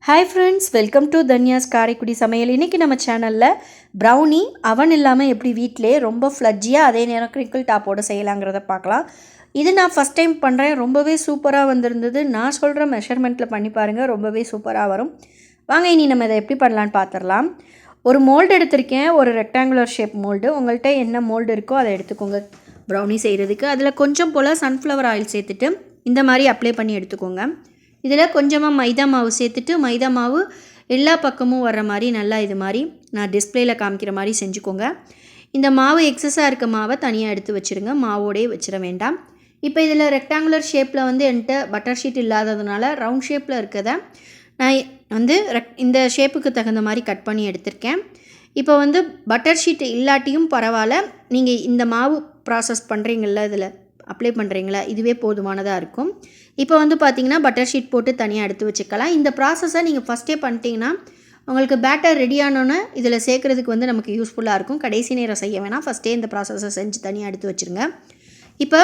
Hi friends, welcome to தன்யாஸ் Karaikudi சமையல். இன்றைக்கி நம்ம சேனலில் ப்ரௌனி அவன் இல்லாமல் எப்படி வீட்டிலே ரொம்ப ஃப்ளஜ்ஜியாக அதே நேரம் கிரிங்கிள் டாப்போடு செய்யலாங்கிறத பார்க்கலாம். இது நான் ஃபஸ்ட் டைம் பண்ணுறேன். ரொம்பவே சூப்பராக வந்திருந்தது. நான் சொல்கிற மெஷர்மெண்ட்டில் பண்ணி பாருங்கள், ரொம்பவே சூப்பராக வரும். வாங்க இனி நம்ம இதை எப்படி பண்ணலான்னு பார்த்துடலாம். ஒரு மோல்டு எடுத்திருக்கேன், ஒரு ரெக்டாங்குலர் ஷேப் மோல்டு. உங்கள்கிட்ட என்ன மோல்டு இருக்கோ அதை எடுத்துக்கோங்க ப்ரௌனி செய்கிறதுக்கு. அதில் கொஞ்சம் போல் சன்ஃப்ளவர் ஆயில் சேர்த்துட்டு இந்த மாதிரி அப்ளை பண்ணி எடுத்துக்கோங்க. இதில் கொஞ்சமாக மைதா மாவு சேர்த்துட்டு மைதா மாவு எல்லா பக்கமும் வர்ற மாதிரி நல்லா இது மாதிரி நான் டிஸ்பிளேயில் காமிக்கிற மாதிரி செஞ்சுக்கோங்க. இந்த மாவு எக்ஸஸாக இருக்க மாவை தனியாக எடுத்து வச்சுருங்க, மாவோடையே வச்சிட வேண்டாம். இப்போ இதில் ரெக்டாங்குலர் ஷேப்பில் என்கிட்ட பட்டர் ஷீட் இல்லாததுனால ரவுண்ட் ஷேப்பில் இருக்கிறத நான் இந்த ஷேப்புக்கு தகுந்த மாதிரி கட் பண்ணி எடுத்திருக்கேன். இப்போ பட்டர் ஷீட் இல்லாட்டியும் பரவாயில்ல, நீங்கள் இந்த மாவு ப்ராசஸ் பண்ணுறீங்கள, இதில் அப்ளை பண்ணுறீங்களா, இதுவே போதுமானதாக இருக்கும். இப்போ பார்த்திங்கன்னா பட்டர் ஷீட் போட்டு தனியாக எடுத்து வச்சுக்கலாம். இந்த ப்ராசஸை நீங்கள் ஃபஸ்ட்டே பண்ணிட்டீங்கன்னா உங்களுக்கு பேட்டர் ரெடி ஆனோன்னே இதில் சேர்க்குறதுக்கு நமக்கு யூஸ்ஃபுல்லாக இருக்கும். கடைசி நேரம் செய்ய வேணாம், ஃபஸ்ட்டே இந்த ப்ராசஸை செஞ்சு தனியாக எடுத்து வச்சுருங்க. இப்போ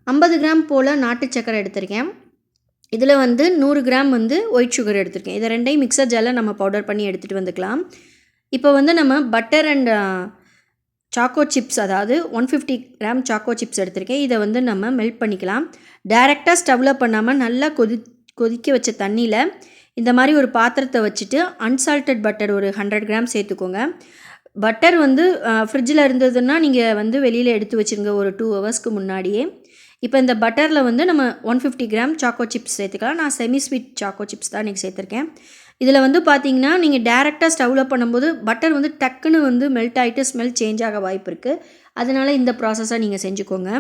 50 கிராம் போல் நாட்டு சக்கரை எடுத்திருக்கேன். இதில் 100 கிராம் ஒயிட் சுகர் எடுத்திருக்கேன். இதை ரெண்டையும் மிக்சர் ஜாரில் நம்ம பவுடர் பண்ணி எடுத்துகிட்டு வந்துக்கலாம். இப்போ நம்ம பட்டர் அண்ட் சாக்கோ சிப்ஸ், அதாவது 150 கிராம் சாக்கோ சிப்ஸ் எடுத்திருக்கேன். இதை நம்ம மெல்ட் பண்ணிக்கலாம். டைரெக்டாக ஸ்டவ்வில் பண்ணாமல் நல்லா கொதிக்க வச்ச தண்ணியில் இந்த மாதிரி ஒரு பாத்திரத்தை வச்சுட்டு அன்சால்டட் பட்டர் ஒரு 100 கிராம் சேர்த்துக்கோங்க. பட்டர் ஃப்ரிட்ஜில் இருந்ததுன்னா நீங்கள் வெளியில் எடுத்து வச்சுருங்க ஒரு 2 ஹவர்ஸ்க்கு முன்னாடியே. இப்போ இந்த பட்டரில் நம்ம 150 கிராம் சாக்கோ சிப்ஸ் சேர்த்துக்கலாம். நான் செமி ஸ்வீட் சாக்கோ சிப்ஸ் தான் இன்றைக்கி சேர்த்துருக்கேன். இதில் பார்த்தீங்கன்னா நீங்கள் டேரெக்டாக ஸ்டவ்வில் பண்ணும்போது பட்டர் டக்குன்னு மெல்ட் ஆகிட்டு ஸ்மெல் சேஞ்ச் ஆக வாய்ப்பு இருக்குது. அதனால் இந்த ப்ராசஸை நீங்கள் செஞ்சுக்கோங்க.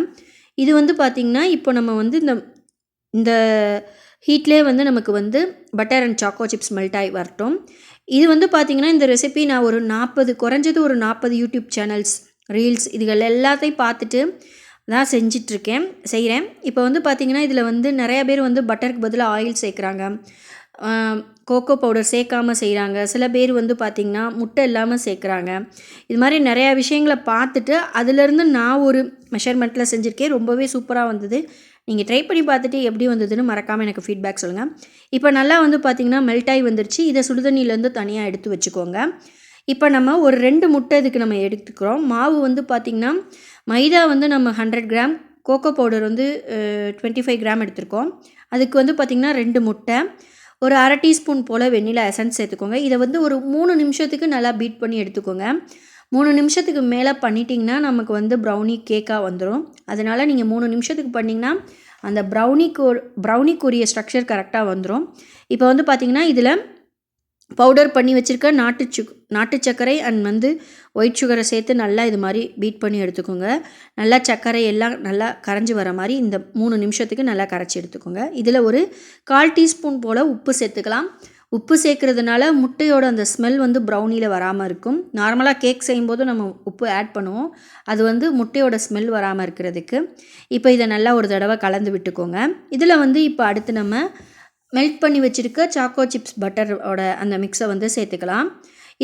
இது பார்த்திங்கன்னா இப்போ நம்ம இந்த ஹீட்லேயே நமக்கு butter and choco chips melt ஆகி வரட்டும். இது பார்த்திங்கன்னா இந்த ரெசிபி நான் ஒரு 40 குறைஞ்சது ஒரு 40 யூடியூப் சேனல்ஸ், ரீல்ஸ் இதுகள் எல்லாத்தையும் பார்த்துட்டு தான் செய்கிறேன். இப்போ பார்த்திங்கன்னா இதில் நிறையா பேர் பட்டருக்கு பதிலாக ஆயில் சேர்க்குறாங்க, கோகோ பவுடர் சேர்க்காமல் செய்கிறாங்க. சில பேர் பார்த்திங்கன்னா முட்டை இல்லாமல் சேர்க்குறாங்க. இது மாதிரி நிறையா விஷயங்களை பார்த்துட்டு அதிலேருந்து நான் ஒரு மெஷர்மெண்ட்டில் செஞ்சுருக்கேன். ரொம்பவே சூப்பராக வந்தது. நீங்கள் ட்ரை பண்ணி பார்த்துட்டு எப்படி வந்ததுன்னு மறக்காமல் எனக்கு ஃபீட்பேக் சொல்லுங்கள். இப்போ நல்லா பார்த்திங்கன்னா மெல்ட் ஆகி வந்துருச்சு. இதை சுடுதண்ணிலேருந்து தனியாக எடுத்து வச்சுக்கோங்க. இப்போ நம்ம ஒரு 2 முட்டை இதுக்கு நம்ம எடுத்துக்கிறோம். மாவு பார்த்திங்கன்னா மைதா நம்ம 100 கிராம், கோகோ பவுடர் 25 கிராம் எடுத்துருக்கோம். அதுக்கு பார்த்திங்கன்னா 2 முட்டை, ஒரு அரை டீஸ்பூன் போல் வெண்ணிலா எசன்ஸ் சேர்த்துக்கோங்க. இதை ஒரு 3 நிமிஷத்துக்கு நல்லா பீட் பண்ணி எடுத்துக்கோங்க. 3 நிமிஷத்துக்கு மேலே பண்ணிட்டிங்கன்னா நமக்கு ப்ரௌனி கேக்காக வந்துடும். அதனால் நீங்கள் 3 நிமிஷத்துக்கு பண்ணிங்கன்னா அந்த ப்ரௌனிக்குரிய ஸ்ட்ரக்சர் கரெக்டாக வந்துடும். இப்போ பார்த்திங்கன்னா இதில் பவுடர் பண்ணி வச்சுருக்க நாட்டு சர்க்கரை அண்ட் ஒயிட் சுகரை சேர்த்து நல்லா இது மாதிரி பீட் பண்ணி எடுத்துக்கோங்க. நல்லா சர்க்கரை எல்லாம் நல்லா கரைஞ்சி வர மாதிரி இந்த 3 நிமிஷத்துக்கு நல்லா கரைச்சி எடுத்துக்கோங்க. இதில் ஒரு 1/4 டீஸ்பூன் போல் உப்பு சேர்த்துக்கலாம். உப்பு சேர்க்குறதுனால முட்டையோட அந்த ஸ்மெல் ப்ரௌனியில் வராமல் இருக்கும். நார்மலாக கேக் செய்யும்போது நம்ம உப்பு ஆட் பண்ணுவோம், அது முட்டையோட ஸ்மெல் வராமல் இருக்கிறதுக்கு. இப்போ இதை நல்லா ஒரு தடவை கலந்து விட்டுக்கோங்க. இதில் இப்போ அடுத்து நம்ம மெல்ட் பண்ணி வச்சுருக்க சாக்கோ சிப்ஸ் பட்டரோட அந்த மிக்ஸை சேர்த்துக்கலாம்.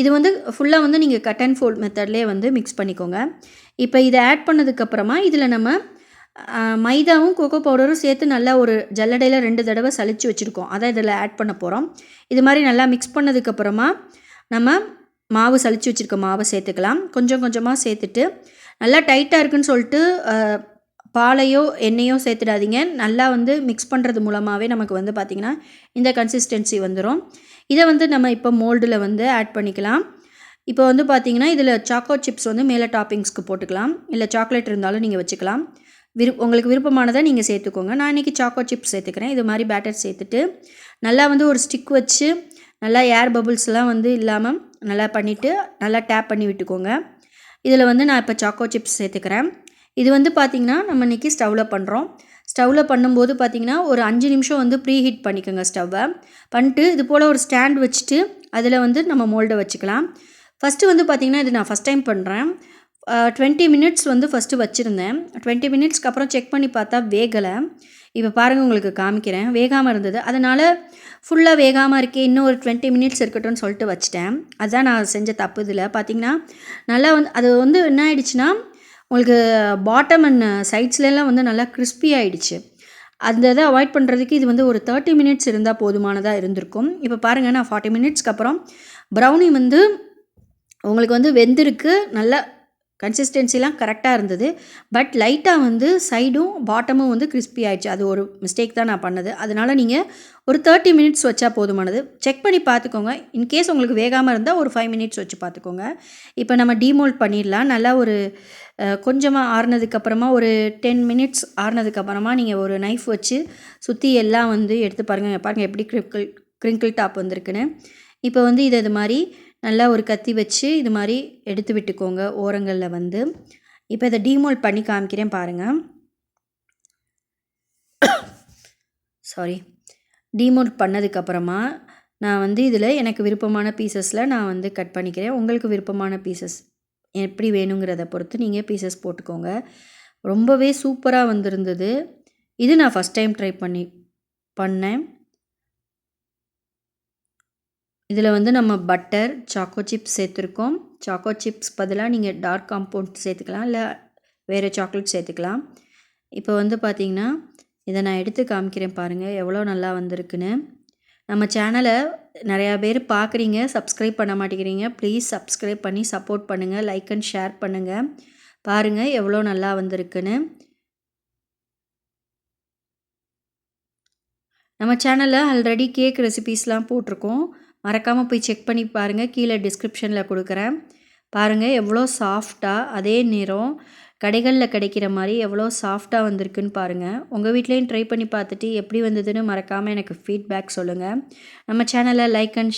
இது ஃபுல்லாக நீங்கள் கட் அண்ட் ஃபோல்ட் மெத்தட்லேயே மிக்ஸ் பண்ணிக்கோங்க. இப்போ இதை ஆட் பண்ணதுக்கப்புறமா இதில் நம்ம மைதாவும் கோகோ பவுடரும் சேர்த்து நல்லா ஒரு ஜல்லடையில் 2 தடவை சலிச்சு வச்சுருக்கோம், அதை இதில் ஆட் பண்ண போகிறோம். இது மாதிரி நல்லா மிக்ஸ் பண்ணதுக்கப்புறமா நம்ம மாவு சலிச்சு வச்சுருக்க மாவை சேர்த்துக்கலாம். கொஞ்சம் கொஞ்சமாக சேர்த்துட்டு நல்லா டைட்டாக இருக்குன்னு சொல்லிட்டு பாலையோ எண்ணெயோ சேர்த்துடாதீங்க. நல்லா மிக்ஸ் பண்ணுறது மூலமாகவே நமக்கு பார்த்திங்கன்னா இந்த கன்சிஸ்டன்சி வந்துடும். இதை நம்ம இப்போ மோல்டில் ஆட் பண்ணிக்கலாம். இப்போ பார்த்திங்கன்னா இதில் சாக்கோ சிப்ஸ் மேலே டாப்பிங்ஸ்க்கு போட்டுக்கலாம், இல்லை சாக்லேட் இருந்தாலும் நீங்கள் வச்சுக்கலாம். உங்களுக்கு விருப்பமானதை நீங்கள் சேர்த்துக்கோங்க. நான் இன்றைக்கி சாக்கோ சிப்ஸ் சேர்த்துக்கிறேன். இது மாதிரி பேட்டர் சேர்த்துட்டு நல்லா ஒரு ஸ்டிக் வச்சு நல்லா ஏர் பபுள்ஸ்லாம் இல்லாமல் நல்லா பண்ணிவிட்டு நல்லா டேப் பண்ணி விட்டுக்கோங்க. இதில் நான் இப்போ சாக்கோ சிப்ஸ் சேர்த்துக்கிறேன். இது பார்த்திங்கன்னா நம்ம இன்றைக்கி ஸ்டவ்வில் பண்ணுறோம். ஸ்டவ்வில் பண்ணும்போது பார்த்திங்கன்னா ஒரு 5 நிமிஷம் ப்ரீ ஹீட் பண்ணிக்கோங்க ஸ்டவ்வை. பண்ணிட்டு இது போல் ஒரு ஸ்டாண்ட் வச்சுட்டு அதில் நம்ம மோல்டை வச்சுக்கலாம். ஃபஸ்ட்டு பார்த்திங்கன்னா இது நான் ஃபஸ்ட் டைம் பண்ணுறேன். 20 மினிட்ஸ் ஃபஸ்ட்டு வச்சுருந்தேன். 20 மினிட்ஸ்க்கு அப்புறம் செக் பண்ணி பார்த்தா வேகலை. இப்போ பாருங்கள், உங்களுக்கு காமிக்கிறேன். வேகாமல் இருந்தது. அதனால் ஃபுல்லாக வேகாமல் இருக்கே, இன்னும் ஒரு 20 மினிட்ஸ் இருக்கட்டும்னு சொல்லிட்டு வச்சுட்டேன். அதுதான் நான் செஞ்ச தப்பு. இதில் பார்த்திங்கன்னா நல்லா அது என்ன ஆயிடுச்சுன்னா உங்களுக்கு பாட்டம் அண்ட் சைட்ஸ்லாம் நல்லா கிறிஸ்பி ஆகிடுச்சு. அந்த இதை அவாய்ட் பண்ணுறதுக்கு இது வந்து ஒரு 30 மினிட்ஸ் இருந்தால் போதுமானதாக இருந்திருக்கும். இப்போ பாருங்கள், நான் 40 மினிட்ஸ்க்கு அப்புறம் ப்ரௌனி வந்து உங்களுக்கு வந்து வெந்திருக்கு. நல்லா கன்சிஸ்டன்சிலாம் கரெக்டாக இருந்தது. பட் லைட்டாக வந்து சைடும் பாட்டமும் வந்து கிறிஸ்பி ஆயிடுச்சு. அது ஒரு மிஸ்டேக் தான் நான் பண்ணது. அதனால் நீங்கள் ஒரு 30 மினிட்ஸ் வச்சா போதுமானது. செக் பண்ணி பார்த்துக்கோங்க. இன்கேஸ் உங்களுக்கு வேகாமல் இருந்தால் ஒரு 5 மினிட்ஸ் வச்சு பார்த்துக்கோங்க. இப்போ நம்ம டீமோல்ட் பண்ணிடலாம். நல்லா ஒரு கொஞ்சமாக ஆறுனதுக்கப்புறமா ஒரு 10 மினிட்ஸ் ஆறுனதுக்கப்புறமா நீங்கள் ஒரு நைஃப் வச்சு சுற்றி எல்லாம் வந்து எடுத்து பாருங்கள். பாருங்கள் எப்படி க்ரிங்கிள் டாப் வந்திருக்குன்னு. இப்போ வந்து இது மாதிரி நல்லா ஒரு கத்தி வச்சு இது மாதிரி எடுத்து விட்டுக்கோங்க ஓரங்களில் வந்து. இப்போ இதை டீமோல்ட் பண்ணி காமிக்கிறேன் பாருங்கள். சாரி, டீமோல்ட் பண்ணதுக்கப்புறமா நான் வந்து இதில் எனக்கு விருப்பமான பீசஸில் நான் வந்து கட் பண்ணிக்கிறேன். உங்களுக்கு விருப்பமான பீசஸ் எப்படி வேணுங்கிறத பொறுத்து நீங்கள் பீசஸ் போட்டுக்கோங்க. ரொம்பவே சூப்பராக வந்திருந்தது. இது நான் ஃபஸ்ட் டைம் ட்ரை பண்ணேன். இதில் வந்து நம்ம பட்டர், சாக்கோ சிப்ஸ் சேர்த்துருக்கோம். சாக்கோ சிப்ஸ் பதிலாக நீங்கள் டார்க் காம்பவுண்ட் சேர்த்துக்கலாம், இல்லை வேறு சாக்லேட் சேர்த்துக்கலாம். இப்போ வந்து பார்த்திங்கன்னா இதை நான் எடுத்து காமிக்கிறேன் பாருங்கள் எவ்வளோ நல்லா வந்திருக்குன்னு. நம்ம சேனலை நிறையா பேர் பார்க்குறீங்க, சப்ஸ்கிரைப் பண்ண மாட்டேங்கிறீங்க. ப்ளீஸ் சப்ஸ்கிரைப் பண்ணி சப்போர்ட் பண்ணுங்கள், லைக் அண்ட் ஷேர் பண்ணுங்கள். பாருங்கள் எவ்வளோ நல்லா வந்திருக்குன்னு. நம்ம சேனலில் ஆல்ரெடி கேக் ரெசிபீஸ்லாம் போட்டிருக்கோம். மறக்காமல் போய் செக் பண்ணி பாருங்கள். கீழே டிஸ்கிரிப்ஷனில் கொடுக்குறேன். பாருங்கள் எவ்வளோ சாஃப்டாக, அதே நேரம் கடைகளில் கிடைக்கிற மாதிரி எவ்வளோ சாஃப்டாக வந்திருக்குன்னு பாருங்கள். உங்கள் வீட்லேயும் ட்ரை பண்ணி பார்த்துட்டு எப்படி வந்ததுன்னு மறக்காமல் எனக்கு ஃபீட்பேக் சொல்லுங்கள். நம்ம சேனலை லைக் அண்ட்